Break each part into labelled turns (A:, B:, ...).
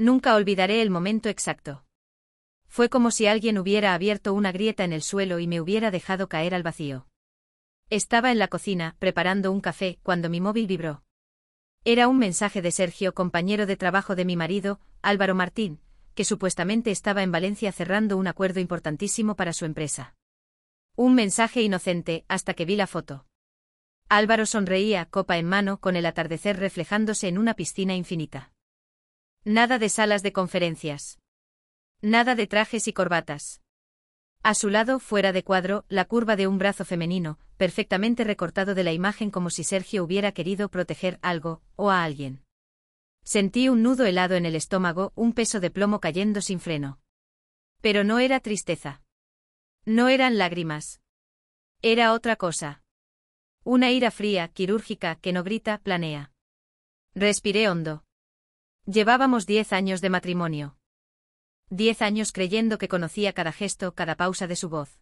A: Nunca olvidaré el momento exacto. Fue como si alguien hubiera abierto una grieta en el suelo y me hubiera dejado caer al vacío. Estaba en la cocina, preparando un café, cuando mi móvil vibró. Era un mensaje de Sergio, compañero de trabajo de mi marido, Álvaro Martín, que supuestamente estaba en Valencia cerrando un acuerdo importantísimo para su empresa. Un mensaje inocente, hasta que vi la foto. Álvaro sonreía, copa en mano, con el atardecer reflejándose en una piscina infinita. Nada de salas de conferencias. Nada de trajes y corbatas. A su lado, fuera de cuadro, la curva de un brazo femenino, perfectamente recortado de la imagen, como si Sergio hubiera querido proteger algo, o a alguien. Sentí un nudo helado en el estómago, un peso de plomo cayendo sin freno. Pero no era tristeza. No eran lágrimas. Era otra cosa. Una ira fría, quirúrgica, que no grita, planea. Respiré hondo. Llevábamos 10 años de matrimonio. 10 años creyendo que conocía cada gesto, cada pausa de su voz.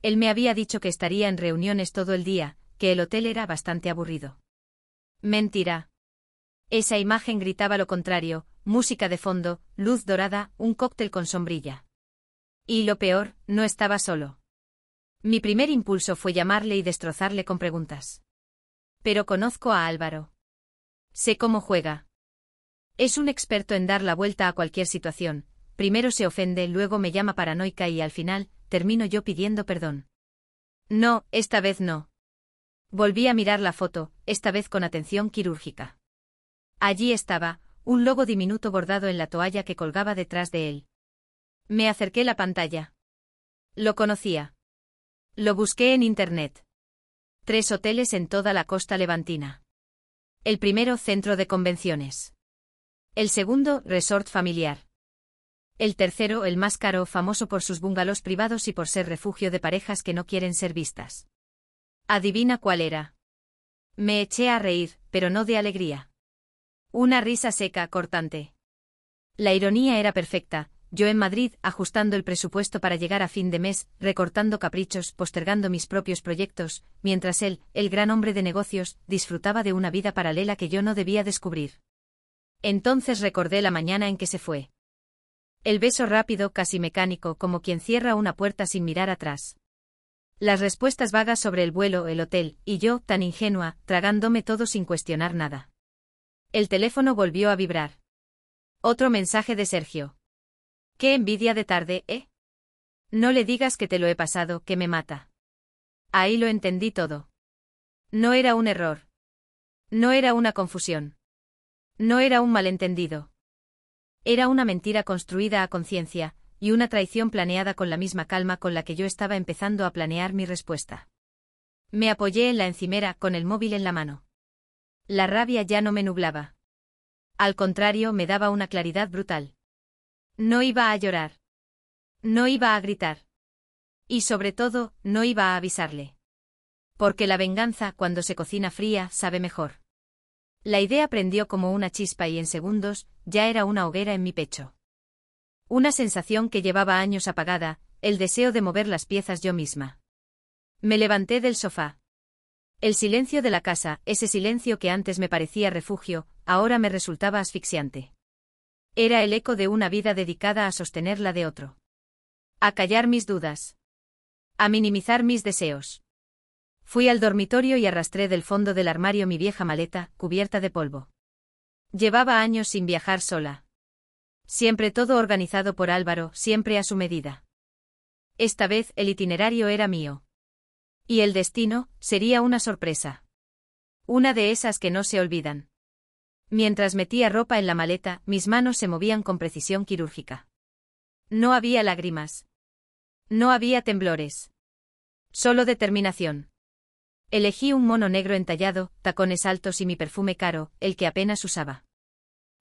A: Él me había dicho que estaría en reuniones todo el día, que el hotel era bastante aburrido. Mentira. Esa imagen gritaba lo contrario, música de fondo, luz dorada, un cóctel con sombrilla. Y lo peor, no estaba solo. Mi primer impulso fue llamarle y destrozarle con preguntas. Pero conozco a Álvaro. Sé cómo juega. Es un experto en dar la vuelta a cualquier situación. Primero se ofende, luego me llama paranoica y al final, termino yo pidiendo perdón. No, esta vez no. Volví a mirar la foto, esta vez con atención quirúrgica. Allí estaba, un logo diminuto bordado en la toalla que colgaba detrás de él. Me acerqué la pantalla. Lo conocía. Lo busqué en internet. 3 hoteles en toda la costa levantina. El primero, centro de convenciones. El segundo, resort familiar. El tercero, el más caro, famoso por sus bungalows privados y por ser refugio de parejas que no quieren ser vistas. ¿Adivina cuál era? Me eché a reír, pero no de alegría. Una risa seca, cortante. La ironía era perfecta, yo en Madrid, ajustando el presupuesto para llegar a fin de mes, recortando caprichos, postergando mis propios proyectos, mientras él, el gran hombre de negocios, disfrutaba de una vida paralela que yo no debía descubrir. Entonces recordé la mañana en que se fue. El beso rápido, casi mecánico, como quien cierra una puerta sin mirar atrás. Las respuestas vagas sobre el vuelo, el hotel, y yo, tan ingenua, tragándome todo sin cuestionar nada. El teléfono volvió a vibrar. Otro mensaje de Sergio. Qué envidia de tarde, ¿eh? No le digas que te lo he pasado, que me mata. Ahí lo entendí todo. No era un error. No era una confusión. No era un malentendido. Era una mentira construida a conciencia, y una traición planeada con la misma calma con la que yo estaba empezando a planear mi respuesta. Me apoyé en la encimera, con el móvil en la mano. La rabia ya no me nublaba. Al contrario, me daba una claridad brutal. No iba a llorar. No iba a gritar. Y sobre todo, no iba a avisarle. Porque la venganza, cuando se cocina fría, sabe mejor. La idea prendió como una chispa y en segundos, ya era una hoguera en mi pecho. Una sensación que llevaba años apagada, el deseo de mover las piezas yo misma. Me levanté del sofá. El silencio de la casa, ese silencio que antes me parecía refugio, ahora me resultaba asfixiante. Era el eco de una vida dedicada a sostener la de otro. A callar mis dudas. A minimizar mis deseos. Fui al dormitorio y arrastré del fondo del armario mi vieja maleta, cubierta de polvo. Llevaba años sin viajar sola. Siempre todo organizado por Álvaro, siempre a su medida. Esta vez el itinerario era mío. Y el destino, sería una sorpresa. Una de esas que no se olvidan. Mientras metía ropa en la maleta, mis manos se movían con precisión quirúrgica. No había lágrimas. No había temblores. Solo determinación. Elegí un mono negro entallado, tacones altos y mi perfume caro, el que apenas usaba.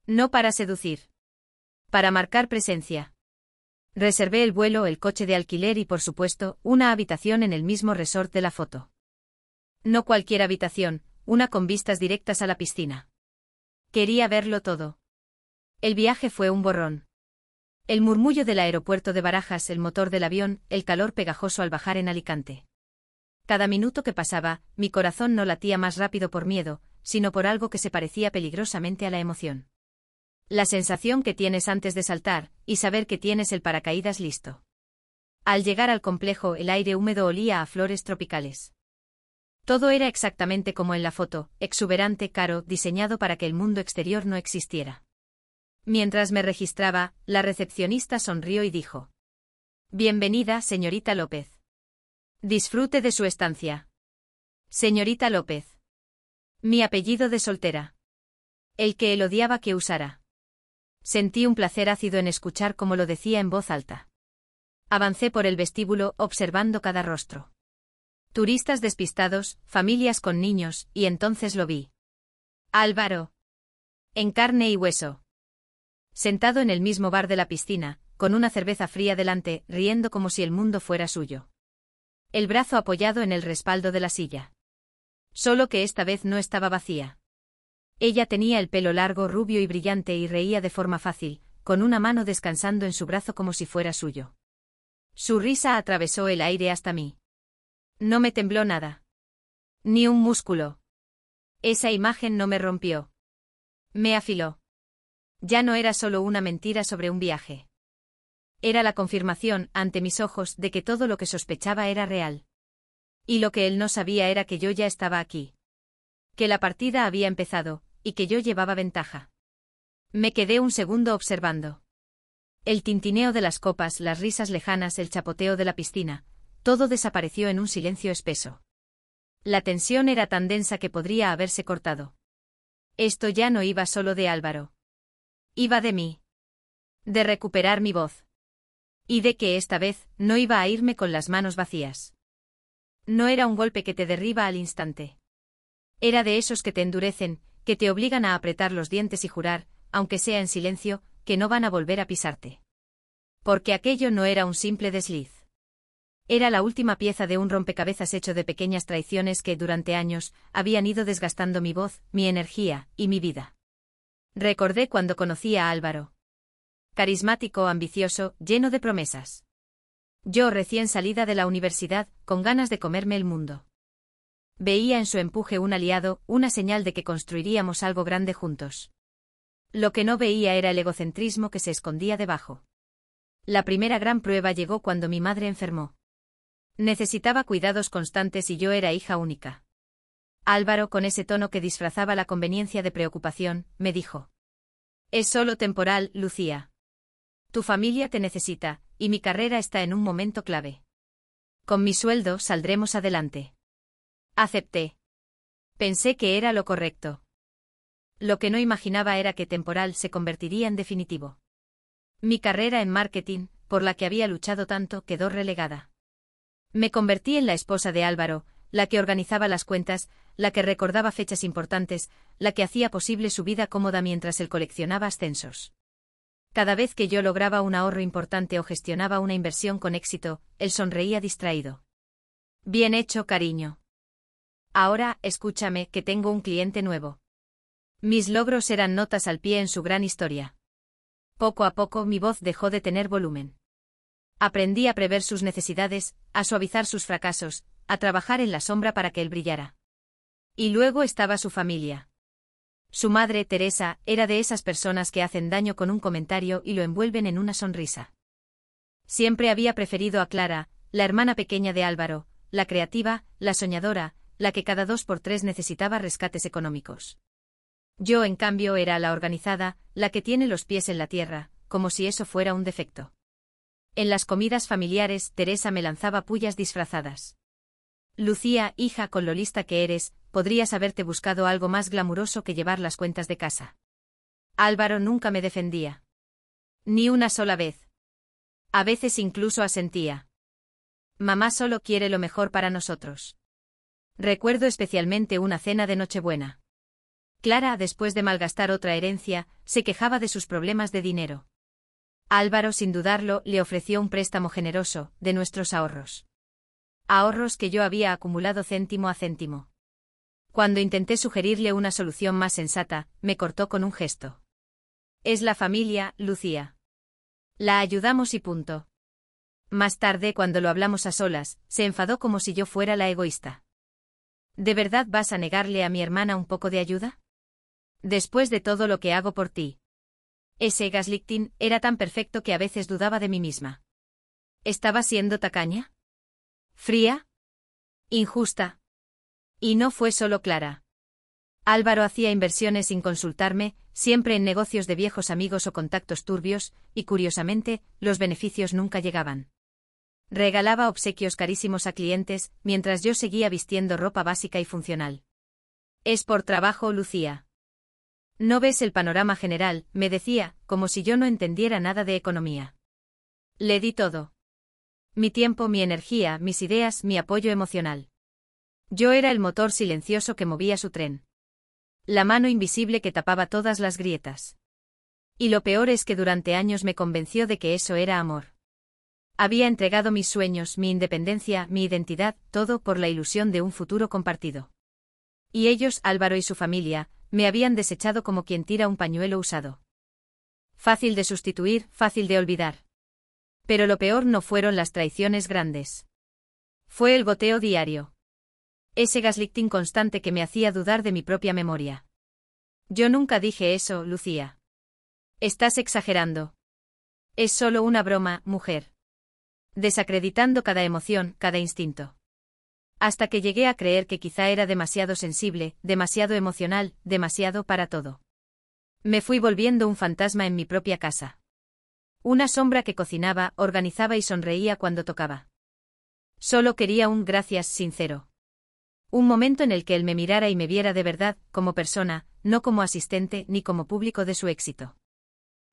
A: No para seducir. Para marcar presencia. Reservé el vuelo, el coche de alquiler y, por supuesto, una habitación en el mismo resort de la foto. No cualquier habitación, una con vistas directas a la piscina. Quería verlo todo. El viaje fue un borrón. El murmullo del aeropuerto de Barajas, el motor del avión, el calor pegajoso al bajar en Alicante. Cada minuto que pasaba, mi corazón no latía más rápido por miedo, sino por algo que se parecía peligrosamente a la emoción. La sensación que tienes antes de saltar, y saber que tienes el paracaídas listo. Al llegar al complejo, el aire húmedo olía a flores tropicales. Todo era exactamente como en la foto, exuberante, caro, diseñado para que el mundo exterior no existiera. Mientras me registraba, la recepcionista sonrió y dijo: Bienvenida, señorita López. Disfrute de su estancia. Señorita López. Mi apellido de soltera. El que él odiaba que usara. Sentí un placer ácido en escuchar cómo lo decía en voz alta. Avancé por el vestíbulo, observando cada rostro. Turistas despistados, familias con niños, y entonces lo vi. Álvaro. En carne y hueso. Sentado en el mismo bar de la piscina, con una cerveza fría delante, riendo como si el mundo fuera suyo. El brazo apoyado en el respaldo de la silla. Solo que esta vez no estaba vacía. Ella tenía el pelo largo, rubio y brillante y reía de forma fácil, con una mano descansando en su brazo como si fuera suyo. Su risa atravesó el aire hasta mí. No me tembló nada. Ni un músculo. Esa imagen no me rompió. Me afiló. Ya no era solo una mentira sobre un viaje. Era la confirmación, ante mis ojos, de que todo lo que sospechaba era real. Y lo que él no sabía era que yo ya estaba aquí. Que la partida había empezado, y que yo llevaba ventaja. Me quedé un segundo observando. El tintineo de las copas, las risas lejanas, el chapoteo de la piscina, todo desapareció en un silencio espeso. La tensión era tan densa que podría haberse cortado. Esto ya no iba solo de Álvaro. Iba de mí. De recuperar mi voz. Y de que esta vez no iba a irme con las manos vacías. No era un golpe que te derriba al instante. Era de esos que te endurecen, que te obligan a apretar los dientes y jurar, aunque sea en silencio, que no van a volver a pisarte. Porque aquello no era un simple desliz. Era la última pieza de un rompecabezas hecho de pequeñas traiciones que, durante años, habían ido desgastando mi voz, mi energía, y mi vida. Recordé cuando conocí a Álvaro. Carismático, ambicioso, lleno de promesas. Yo recién salida de la universidad, con ganas de comerme el mundo. Veía en su empuje un aliado, una señal de que construiríamos algo grande juntos. Lo que no veía era el egocentrismo que se escondía debajo. La primera gran prueba llegó cuando mi madre enfermó. Necesitaba cuidados constantes y yo era hija única. Álvaro, con ese tono que disfrazaba la conveniencia de preocupación, me dijo: Es solo temporal, Lucía. Tu familia te necesita, y mi carrera está en un momento clave. Con mi sueldo saldremos adelante. Acepté. Pensé que era lo correcto. Lo que no imaginaba era que temporal se convertiría en definitivo. Mi carrera en marketing, por la que había luchado tanto, quedó relegada. Me convertí en la esposa de Álvaro, la que organizaba las cuentas, la que recordaba fechas importantes, la que hacía posible su vida cómoda mientras él coleccionaba ascensos. Cada vez que yo lograba un ahorro importante o gestionaba una inversión con éxito, él sonreía distraído. Bien hecho, cariño. Ahora, escúchame, que tengo un cliente nuevo. Mis logros eran notas al pie en su gran historia. Poco a poco mi voz dejó de tener volumen. Aprendí a prever sus necesidades, a suavizar sus fracasos, a trabajar en la sombra para que él brillara. Y luego estaba su familia. Su madre, Teresa, era de esas personas que hacen daño con un comentario y lo envuelven en una sonrisa. Siempre había preferido a Clara, la hermana pequeña de Álvaro, la creativa, la soñadora, la que cada 2x3 necesitaba rescates económicos. Yo, en cambio, era la organizada, la que tiene los pies en la tierra, como si eso fuera un defecto. En las comidas familiares, Teresa me lanzaba pullas disfrazadas. Lucía, hija, con lo lista que eres, podrías haberte buscado algo más glamuroso que llevar las cuentas de casa. Álvaro nunca me defendía. Ni una sola vez. A veces incluso asentía. Mamá solo quiere lo mejor para nosotros. Recuerdo especialmente una cena de Nochebuena. Clara, después de malgastar otra herencia, se quejaba de sus problemas de dinero. Álvaro, sin dudarlo, le ofreció un préstamo generoso, de nuestros ahorros. Ahorros que yo había acumulado céntimo a céntimo. Cuando intenté sugerirle una solución más sensata, me cortó con un gesto. Es la familia, Lucía. La ayudamos y punto. Más tarde, cuando lo hablamos a solas, se enfadó como si yo fuera la egoísta. ¿De verdad vas a negarle a mi hermana un poco de ayuda? Después de todo lo que hago por ti. Ese gaslighting era tan perfecto que a veces dudaba de mí misma. ¿Estaba siendo tacaña? ¿Fría? ¿Injusta? Y no fue solo Clara. Álvaro hacía inversiones sin consultarme, siempre en negocios de viejos amigos o contactos turbios, y curiosamente, los beneficios nunca llegaban. Regalaba obsequios carísimos a clientes, mientras yo seguía vistiendo ropa básica y funcional. Es por trabajo, Lucía. No ves el panorama general, me decía, como si yo no entendiera nada de economía. Le di todo. Mi tiempo, mi energía, mis ideas, mi apoyo emocional. Yo era el motor silencioso que movía su tren. La mano invisible que tapaba todas las grietas. Y lo peor es que durante años me convenció de que eso era amor. Había entregado mis sueños, mi independencia, mi identidad, todo por la ilusión de un futuro compartido. Y ellos, Álvaro y su familia, me habían desechado como quien tira un pañuelo usado. Fácil de sustituir, fácil de olvidar. Pero lo peor no fueron las traiciones grandes. Fue el goteo diario. Ese gaslighting constante que me hacía dudar de mi propia memoria. Yo nunca dije eso, Lucía. Estás exagerando. Es solo una broma, mujer. Desacreditando cada emoción, cada instinto. Hasta que llegué a creer que quizá era demasiado sensible, demasiado emocional, demasiado para todo. Me fui volviendo un fantasma en mi propia casa. Una sombra que cocinaba, organizaba y sonreía cuando tocaba. Solo quería un gracias sincero. Un momento en el que él me mirara y me viera de verdad, como persona, no como asistente ni como público de su éxito.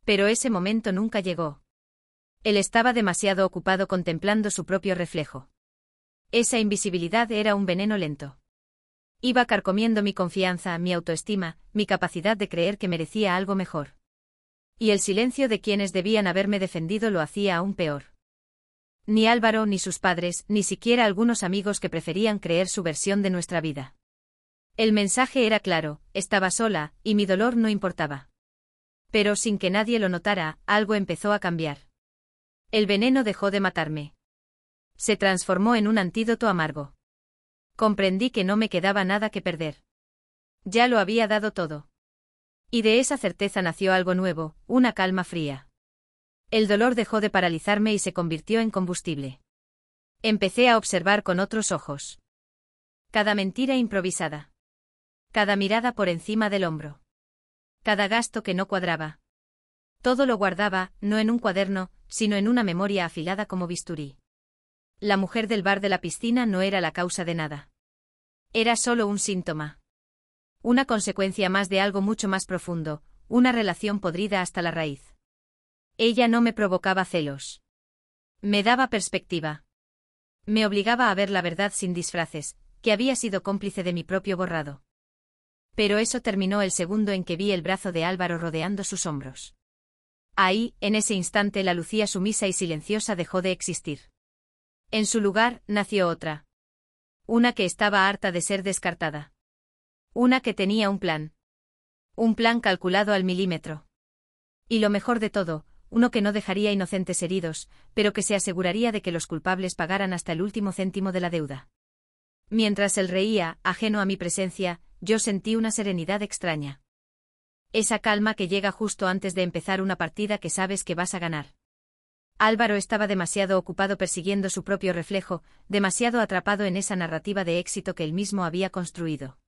A: Pero ese momento nunca llegó. Él estaba demasiado ocupado contemplando su propio reflejo. Esa invisibilidad era un veneno lento. Iba carcomiendo mi confianza, mi autoestima, mi capacidad de creer que merecía algo mejor. Y el silencio de quienes debían haberme defendido lo hacía aún peor. Ni Álvaro ni sus padres, ni siquiera algunos amigos que preferían creer su versión de nuestra vida. El mensaje era claro, estaba sola, y mi dolor no importaba. Pero sin que nadie lo notara, algo empezó a cambiar. El veneno dejó de matarme. Se transformó en un antídoto amargo. Comprendí que no me quedaba nada que perder. Ya lo había dado todo. Y de esa certeza nació algo nuevo, una calma fría. El dolor dejó de paralizarme y se convirtió en combustible. Empecé a observar con otros ojos. Cada mentira improvisada. Cada mirada por encima del hombro. Cada gasto que no cuadraba. Todo lo guardaba, no en un cuaderno, sino en una memoria afilada como bisturí. La mujer del bar de la piscina no era la causa de nada. Era solo un síntoma. Una consecuencia más de algo mucho más profundo, una relación podrida hasta la raíz. Ella no me provocaba celos. Me daba perspectiva. Me obligaba a ver la verdad sin disfraces, que había sido cómplice de mi propio borrado. Pero eso terminó el segundo en que vi el brazo de Álvaro rodeando sus hombros. Ahí, en ese instante, la Lucía sumisa y silenciosa dejó de existir. En su lugar, nació otra. Una que estaba harta de ser descartada. Una que tenía un plan. Un plan calculado al milímetro. Y lo mejor de todo, uno que no dejaría inocentes heridos, pero que se aseguraría de que los culpables pagaran hasta el último céntimo de la deuda. Mientras él reía, ajeno a mi presencia, yo sentí una serenidad extraña. Esa calma que llega justo antes de empezar una partida que sabes que vas a ganar. Álvaro estaba demasiado ocupado persiguiendo su propio reflejo, demasiado atrapado en esa narrativa de éxito que él mismo había construido.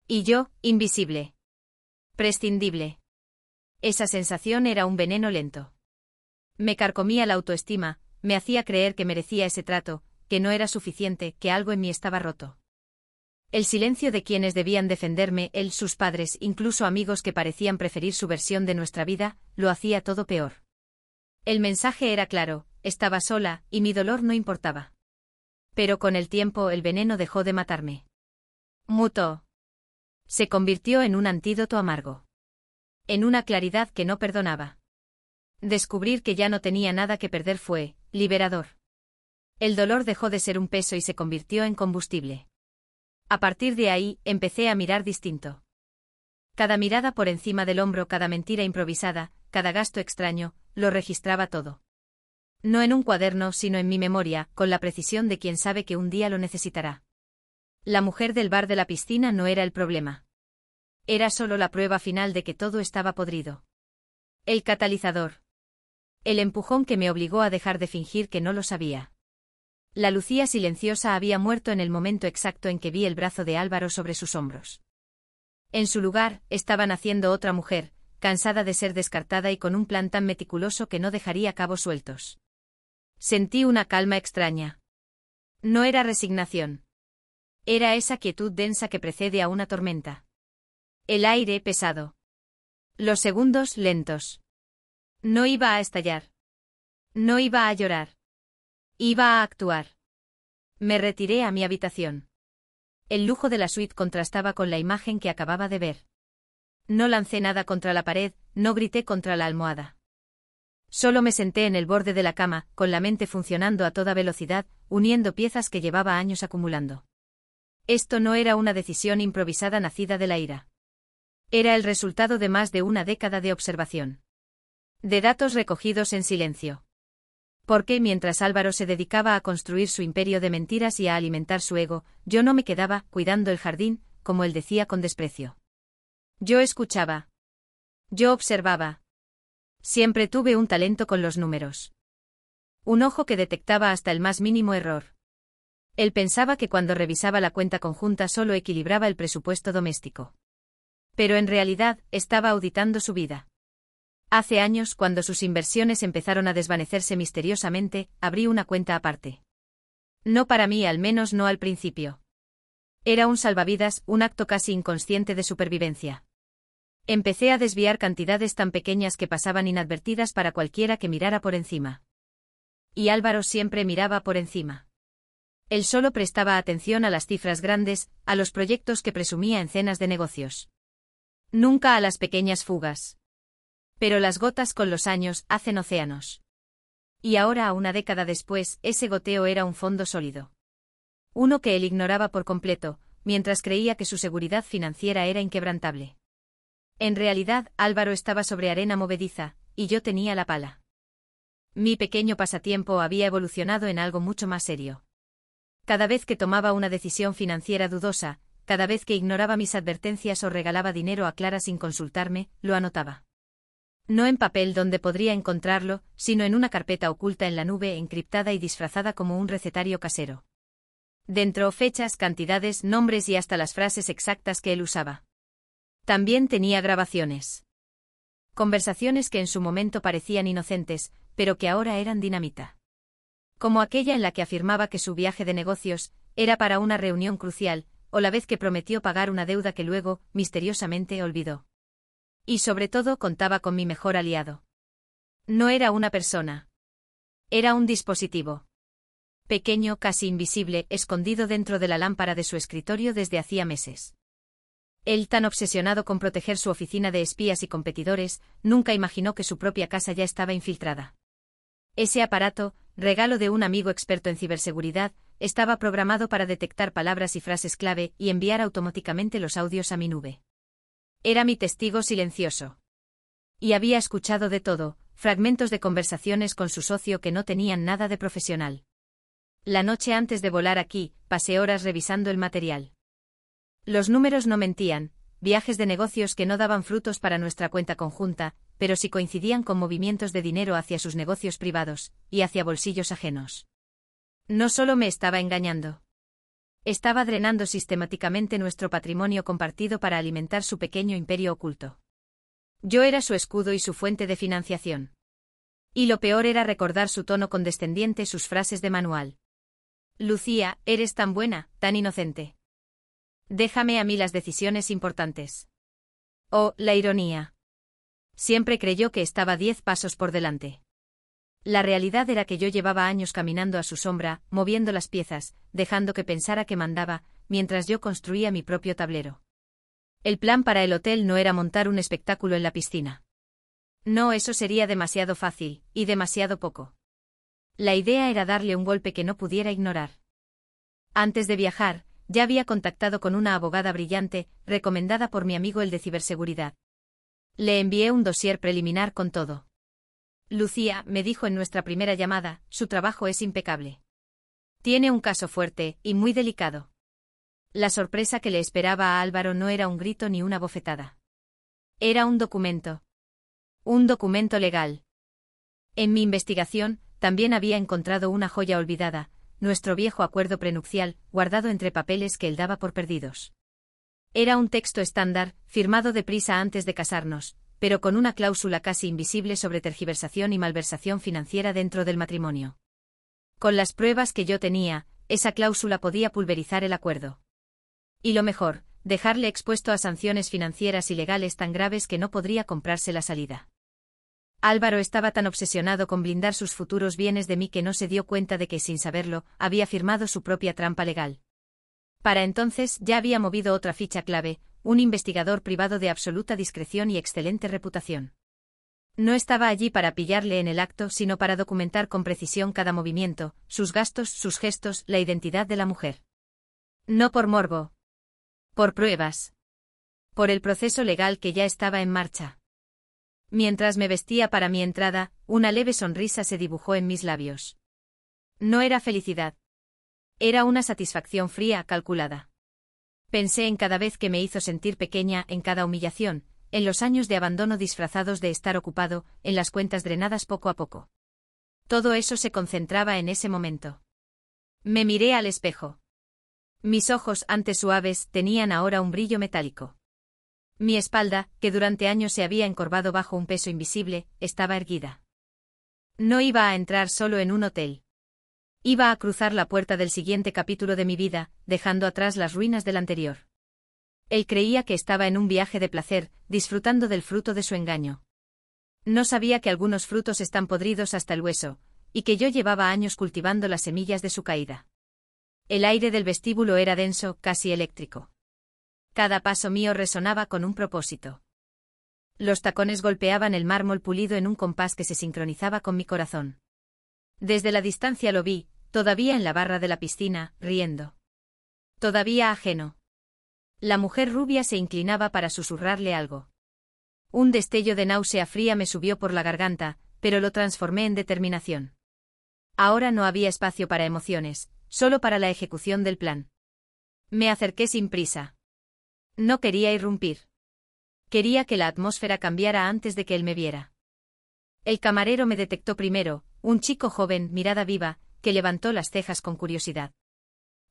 A: Y yo, invisible. Prescindible. Esa sensación era un veneno lento. Me carcomía la autoestima, me hacía creer que merecía ese trato, que no era suficiente, que algo en mí estaba roto. El silencio de quienes debían defenderme, él, sus padres, incluso amigos que parecían preferir su versión de nuestra vida, lo hacía todo peor. El mensaje era claro, estaba sola, y mi dolor no importaba. Pero con el tiempo el veneno dejó de matarme. Mutó. Se convirtió en un antídoto amargo. En una claridad que no perdonaba. Descubrir que ya no tenía nada que perder fue liberador. El dolor dejó de ser un peso y se convirtió en combustible. A partir de ahí, empecé a mirar distinto. Cada mirada por encima del hombro, cada mentira improvisada, cada gasto extraño, lo registraba todo. No en un cuaderno, sino en mi memoria, con la precisión de quien sabe que un día lo necesitará. La mujer del bar de la piscina no era el problema. Era solo la prueba final de que todo estaba podrido. El catalizador. El empujón que me obligó a dejar de fingir que no lo sabía. La Lucía silenciosa había muerto en el momento exacto en que vi el brazo de Álvaro sobre sus hombros. En su lugar, estaba naciendo otra mujer, cansada de ser descartada y con un plan tan meticuloso que no dejaría cabos sueltos. Sentí una calma extraña. No era resignación. Era esa quietud densa que precede a una tormenta. El aire pesado. Los segundos lentos. No iba a estallar. No iba a llorar. Iba a actuar. Me retiré a mi habitación. El lujo de la suite contrastaba con la imagen que acababa de ver. No lancé nada contra la pared, no grité contra la almohada. Solo me senté en el borde de la cama, con la mente funcionando a toda velocidad, uniendo piezas que llevaba años acumulando. Esto no era una decisión improvisada nacida de la ira. Era el resultado de más de una década de observación. De datos recogidos en silencio. Porque mientras Álvaro se dedicaba a construir su imperio de mentiras y a alimentar su ego, yo no me quedaba cuidando el jardín, como él decía con desprecio. Yo escuchaba. Yo observaba. Siempre tuve un talento con los números. Un ojo que detectaba hasta el más mínimo error. Él pensaba que cuando revisaba la cuenta conjunta solo equilibraba el presupuesto doméstico. Pero en realidad, estaba auditando su vida. Hace años, cuando sus inversiones empezaron a desvanecerse misteriosamente, abrí una cuenta aparte. No para mí, al menos no al principio. Era un salvavidas, un acto casi inconsciente de supervivencia. Empecé a desviar cantidades tan pequeñas que pasaban inadvertidas para cualquiera que mirara por encima. Y Álvaro siempre miraba por encima. Él solo prestaba atención a las cifras grandes, a los proyectos que presumía en cenas de negocios. Nunca a las pequeñas fugas. Pero las gotas con los años hacen océanos. Y ahora, una década después, ese goteo era un fondo sólido. Uno que él ignoraba por completo, mientras creía que su seguridad financiera era inquebrantable. En realidad, Álvaro estaba sobre arena movediza, y yo tenía la pala. Mi pequeño pasatiempo había evolucionado en algo mucho más serio. Cada vez que tomaba una decisión financiera dudosa, cada vez que ignoraba mis advertencias o regalaba dinero a Clara sin consultarme, lo anotaba. No en papel donde podría encontrarlo, sino en una carpeta oculta en la nube, encriptada y disfrazada como un recetario casero. Dentro fechas, cantidades, nombres y hasta las frases exactas que él usaba. También tenía grabaciones. Conversaciones que en su momento parecían inocentes, pero que ahora eran dinamita. Como aquella en la que afirmaba que su viaje de negocios era para una reunión crucial, o la vez que prometió pagar una deuda que luego, misteriosamente, olvidó. Y sobre todo contaba con mi mejor aliado. No era una persona. Era un dispositivo. Pequeño, casi invisible, escondido dentro de la lámpara de su escritorio desde hacía meses. Él, tan obsesionado con proteger su oficina de espías y competidores, nunca imaginó que su propia casa ya estaba infiltrada. Ese aparato, regalo de un amigo experto en ciberseguridad, estaba programado para detectar palabras y frases clave y enviar automáticamente los audios a mi nube. Era mi testigo silencioso. Y había escuchado de todo, fragmentos de conversaciones con su socio que no tenían nada de profesional. La noche antes de volar aquí, pasé horas revisando el material. Los números no mentían, viajes de negocios que no daban frutos para nuestra cuenta conjunta, pero sí coincidían con movimientos de dinero hacia sus negocios privados, y hacia bolsillos ajenos. No solo me estaba engañando. Estaba drenando sistemáticamente nuestro patrimonio compartido para alimentar su pequeño imperio oculto. Yo era su escudo y su fuente de financiación. Y lo peor era recordar su tono condescendiente, sus frases de manual. Lucía, eres tan buena, tan inocente. Déjame a mí las decisiones importantes. Oh, la ironía. Siempre creyó que estaba 10 pasos por delante. La realidad era que yo llevaba años caminando a su sombra, moviendo las piezas, dejando que pensara que mandaba, mientras yo construía mi propio tablero. El plan para el hotel no era montar un espectáculo en la piscina. No, eso sería demasiado fácil, y demasiado poco. La idea era darle un golpe que no pudiera ignorar. Antes de viajar, ya había contactado con una abogada brillante, recomendada por mi amigo el de ciberseguridad. Le envié un dossier preliminar con todo. Lucía, me dijo en nuestra primera llamada, su trabajo es impecable. Tiene un caso fuerte, y muy delicado. La sorpresa que le esperaba a Álvaro no era un grito ni una bofetada. Era un documento. Un documento legal. En mi investigación, también había encontrado una joya olvidada, nuestro viejo acuerdo prenupcial, guardado entre papeles que él daba por perdidos. Era un texto estándar, firmado deprisa antes de casarnos, pero con una cláusula casi invisible sobre tergiversación y malversación financiera dentro del matrimonio. Con las pruebas que yo tenía, esa cláusula podía pulverizar el acuerdo. Y lo mejor, dejarle expuesto a sanciones financieras y legales tan graves que no podría comprarse la salida. Álvaro estaba tan obsesionado con blindar sus futuros bienes de mí que no se dio cuenta de que, sin saberlo, había firmado su propia trampa legal. Para entonces ya había movido otra ficha clave, un investigador privado de absoluta discreción y excelente reputación. No estaba allí para pillarle en el acto, sino para documentar con precisión cada movimiento, sus gastos, sus gestos, la identidad de la mujer. No por morbo. Por pruebas. Por el proceso legal que ya estaba en marcha. Mientras me vestía para mi entrada, una leve sonrisa se dibujó en mis labios. No era felicidad. Era una satisfacción fría, calculada. Pensé en cada vez que me hizo sentir pequeña, en cada humillación, en los años de abandono disfrazados de estar ocupado, en las cuentas drenadas poco a poco. Todo eso se concentraba en ese momento. Me miré al espejo. Mis ojos, antes suaves, tenían ahora un brillo metálico. Mi espalda, que durante años se había encorvado bajo un peso invisible, estaba erguida. No iba a entrar solo en un hotel. Iba a cruzar la puerta del siguiente capítulo de mi vida, dejando atrás las ruinas del anterior. Él creía que estaba en un viaje de placer, disfrutando del fruto de su engaño. No sabía que algunos frutos están podridos hasta el hueso, y que yo llevaba años cultivando las semillas de su caída. El aire del vestíbulo era denso, casi eléctrico. Cada paso mío resonaba con un propósito. Los tacones golpeaban el mármol pulido en un compás que se sincronizaba con mi corazón. Desde la distancia lo vi, todavía en la barra de la piscina, riendo. Todavía ajeno. La mujer rubia se inclinaba para susurrarle algo. Un destello de náusea fría me subió por la garganta, pero lo transformé en determinación. Ahora no había espacio para emociones, solo para la ejecución del plan. Me acerqué sin prisa. No quería irrumpir. Quería que la atmósfera cambiara antes de que él me viera. El camarero me detectó primero, un chico joven, mirada viva, que levantó las cejas con curiosidad.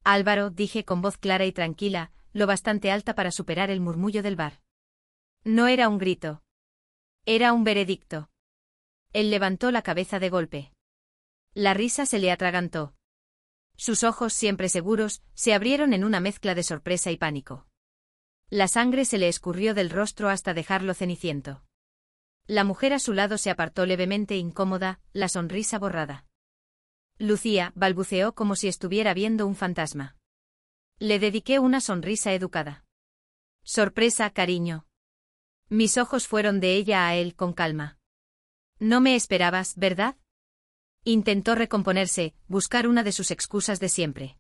A: Álvaro, dije con voz clara y tranquila, lo bastante alta para superar el murmullo del bar. No era un grito. Era un veredicto. Él levantó la cabeza de golpe. La risa se le atragantó. Sus ojos, siempre seguros, se abrieron en una mezcla de sorpresa y pánico. La sangre se le escurrió del rostro hasta dejarlo ceniciento. La mujer a su lado se apartó levemente incómoda, la sonrisa borrada. Lucía, balbuceó como si estuviera viendo un fantasma. Le dediqué una sonrisa educada. Sorpresa, cariño. Mis ojos fueron de ella a él con calma. No me esperabas, ¿verdad? Intentó recomponerse, buscar una de sus excusas de siempre.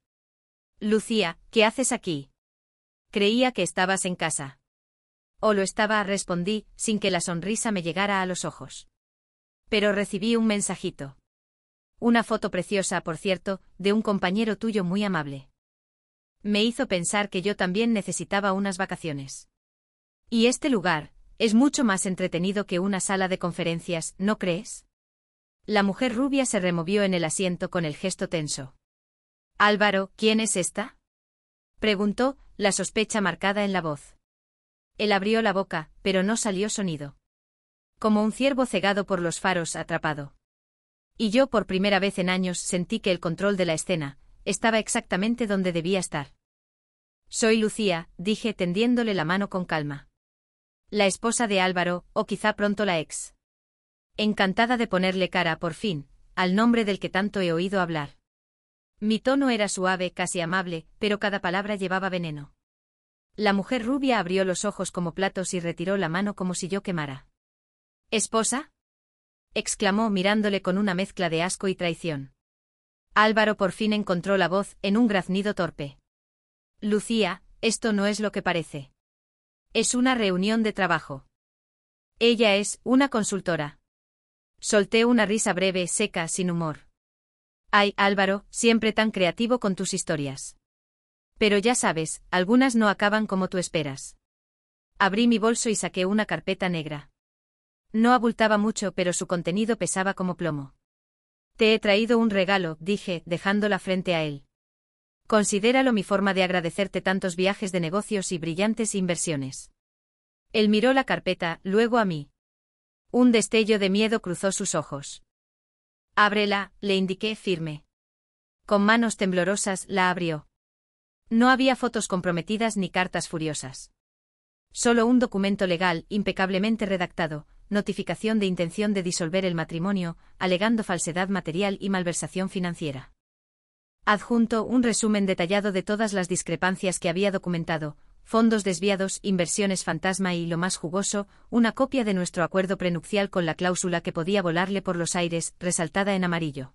A: Lucía, ¿qué haces aquí? Creía que estabas en casa. O lo estaba, respondí, sin que la sonrisa me llegara a los ojos. Pero recibí un mensajito. Una foto preciosa, por cierto, de un compañero tuyo muy amable. Me hizo pensar que yo también necesitaba unas vacaciones. Y este lugar es mucho más entretenido que una sala de conferencias, ¿no crees? La mujer rubia se removió en el asiento con el gesto tenso. Álvaro, ¿quién es esta? Preguntó, la sospecha marcada en la voz. Él abrió la boca, pero no salió sonido. Como un ciervo cegado por los faros, atrapado. Y yo por primera vez en años sentí que el control de la escena estaba exactamente donde debía estar. Soy Lucía, dije tendiéndole la mano con calma. La esposa de Álvaro, o quizá pronto la ex. Encantada de ponerle cara, por fin, al nombre del que tanto he oído hablar. Mi tono era suave, casi amable, pero cada palabra llevaba veneno. La mujer rubia abrió los ojos como platos y retiró la mano como si yo quemara. ¿Esposa? Exclamó mirándole con una mezcla de asco y traición. Álvaro por fin encontró la voz en un graznido torpe. Lucía, esto no es lo que parece. Es una reunión de trabajo. Ella es una consultora. Solté una risa breve, seca, sin humor. Ay, Álvaro, siempre tan creativo con tus historias. Pero ya sabes, algunas no acaban como tú esperas. Abrí mi bolso y saqué una carpeta negra. No abultaba mucho, pero su contenido pesaba como plomo. Te he traído un regalo, dije, dejándola frente a él. Considéralo mi forma de agradecerte tantos viajes de negocios y brillantes inversiones. Él miró la carpeta, luego a mí. Un destello de miedo cruzó sus ojos. Ábrela, le indiqué firme. Con manos temblorosas la abrió. No había fotos comprometidas ni cartas furiosas. Solo un documento legal, impecablemente redactado, notificación de intención de disolver el matrimonio, alegando falsedad material y malversación financiera. Adjunto un resumen detallado de todas las discrepancias que había documentado, fondos desviados, inversiones fantasma y, lo más jugoso, una copia de nuestro acuerdo prenupcial con la cláusula que podía volarle por los aires, resaltada en amarillo.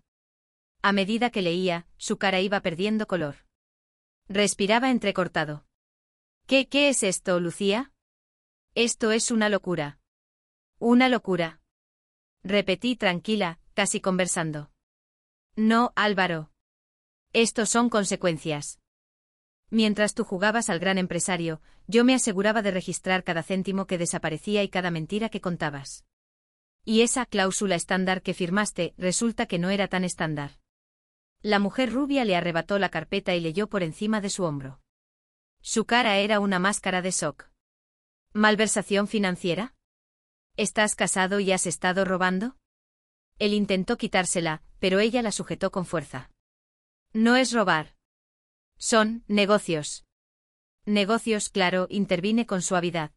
A: A medida que leía, su cara iba perdiendo color. Respiraba entrecortado. ¿Qué es esto, Lucía? Esto es una locura. Una locura. Repetí tranquila, casi conversando. No, Álvaro. Estos son consecuencias. Mientras tú jugabas al gran empresario, yo me aseguraba de registrar cada céntimo que desaparecía y cada mentira que contabas. Y esa cláusula estándar que firmaste, resulta que no era tan estándar. La mujer rubia le arrebató la carpeta y leyó por encima de su hombro. Su cara era una máscara de shock. ¿Malversación financiera? ¿Estás casado y has estado robando? Él intentó quitársela, pero ella la sujetó con fuerza. No es robar. Son negocios. Negocios, claro, intervine con suavidad.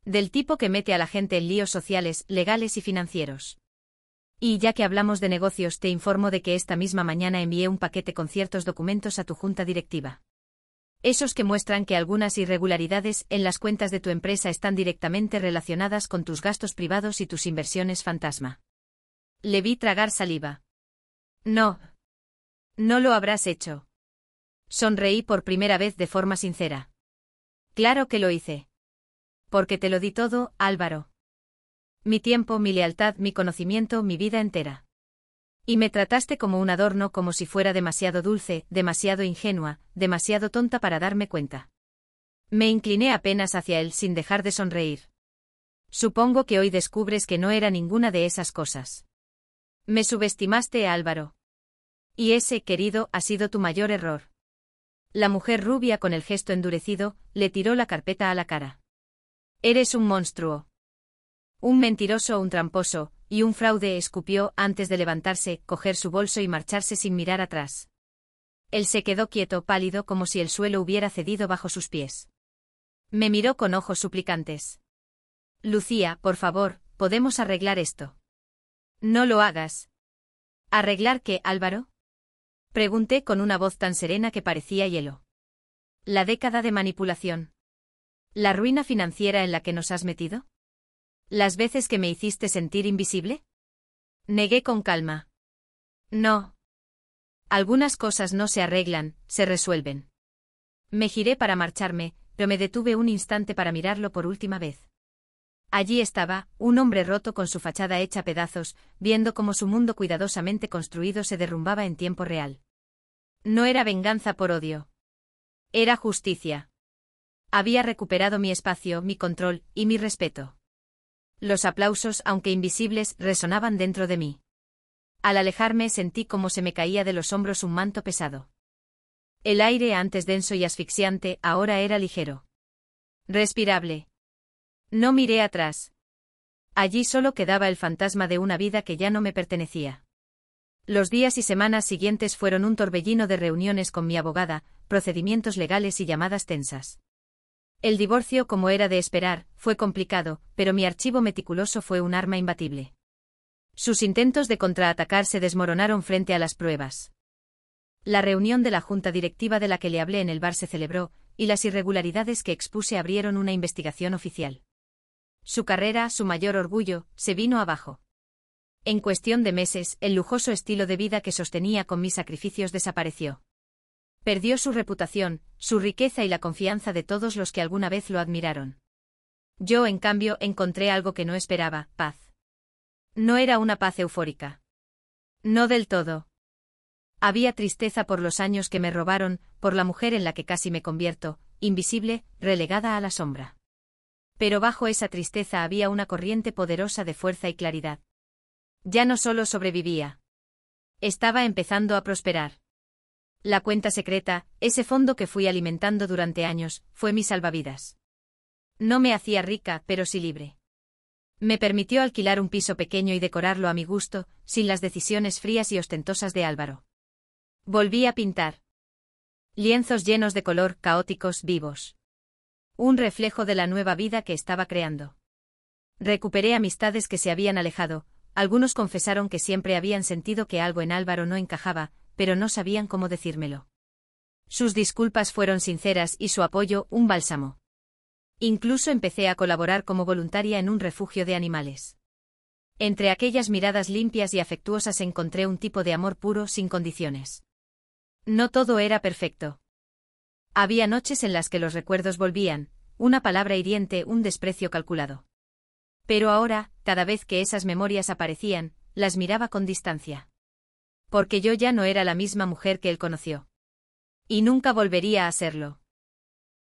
A: Del tipo que mete a la gente en líos sociales, legales y financieros. Y ya que hablamos de negocios, te informo de que esta misma mañana envié un paquete con ciertos documentos a tu junta directiva. Esos que muestran que algunas irregularidades en las cuentas de tu empresa están directamente relacionadas con tus gastos privados y tus inversiones fantasma. Le vi tragar saliva. No. No lo habrás hecho. Sonreí por primera vez de forma sincera. Claro que lo hice. Porque te lo di todo, Álvaro. Mi tiempo, mi lealtad, mi conocimiento, mi vida entera. Y me trataste como un adorno, como si fuera demasiado dulce, demasiado ingenua, demasiado tonta para darme cuenta. Me incliné apenas hacia él sin dejar de sonreír. Supongo que hoy descubres que no era ninguna de esas cosas. Me subestimaste, Álvaro. Y ese, querido, ha sido tu mayor error. La mujer rubia, con el gesto endurecido, le tiró la carpeta a la cara. Eres un monstruo. Un mentiroso, un tramposo, y un fraude, escupió antes de levantarse, coger su bolso y marcharse sin mirar atrás. Él se quedó quieto, pálido, como si el suelo hubiera cedido bajo sus pies. Me miró con ojos suplicantes. Lucía, por favor, podemos arreglar esto. No lo hagas. ¿Arreglar qué, Álvaro? Pregunté con una voz tan serena que parecía hielo. La década de manipulación. ¿La ruina financiera en la que nos has metido? ¿Las veces que me hiciste sentir invisible? Negué con calma. No. Algunas cosas no se arreglan, se resuelven. Me giré para marcharme, pero me detuve un instante para mirarlo por última vez. Allí estaba, un hombre roto con su fachada hecha pedazos, viendo cómo su mundo cuidadosamente construido se derrumbaba en tiempo real. No era venganza por odio. Era justicia. Había recuperado mi espacio, mi control y mi respeto. Los aplausos, aunque invisibles, resonaban dentro de mí. Al alejarme sentí como se me caía de los hombros un manto pesado. El aire, antes denso y asfixiante, ahora era ligero. Respirable. No miré atrás. Allí solo quedaba el fantasma de una vida que ya no me pertenecía. Los días y semanas siguientes fueron un torbellino de reuniones con mi abogada, procedimientos legales y llamadas tensas. El divorcio, como era de esperar, fue complicado, pero mi archivo meticuloso fue un arma imbatible. Sus intentos de contraatacar se desmoronaron frente a las pruebas. La reunión de la junta directiva de la que le hablé en el bar se celebró, y las irregularidades que expuse abrieron una investigación oficial. Su carrera, su mayor orgullo, se vino abajo. En cuestión de meses, el lujoso estilo de vida que sostenía con mis sacrificios desapareció. Perdió su reputación, su riqueza y la confianza de todos los que alguna vez lo admiraron. Yo, en cambio, encontré algo que no esperaba: paz. No era una paz eufórica. No del todo. Había tristeza por los años que me robaron, por la mujer en la que casi me convierto, invisible, relegada a la sombra. Pero bajo esa tristeza había una corriente poderosa de fuerza y claridad. Ya no solo sobrevivía. Estaba empezando a prosperar. La cuenta secreta, ese fondo que fui alimentando durante años, fue mi salvavidas. No me hacía rica, pero sí libre. Me permitió alquilar un piso pequeño y decorarlo a mi gusto, sin las decisiones frías y ostentosas de Álvaro. Volví a pintar. Lienzos llenos de color, caóticos, vivos. Un reflejo de la nueva vida que estaba creando. Recuperé amistades que se habían alejado, algunos confesaron que siempre habían sentido que algo en Álvaro no encajaba, pero no sabían cómo decírmelo. Sus disculpas fueron sinceras y su apoyo, un bálsamo. Incluso empecé a colaborar como voluntaria en un refugio de animales. Entre aquellas miradas limpias y afectuosas encontré un tipo de amor puro sin condiciones. No todo era perfecto. Había noches en las que los recuerdos volvían, una palabra hiriente, un desprecio calculado. Pero ahora, cada vez que esas memorias aparecían, las miraba con distancia. Porque yo ya no era la misma mujer que él conoció. Y nunca volvería a serlo.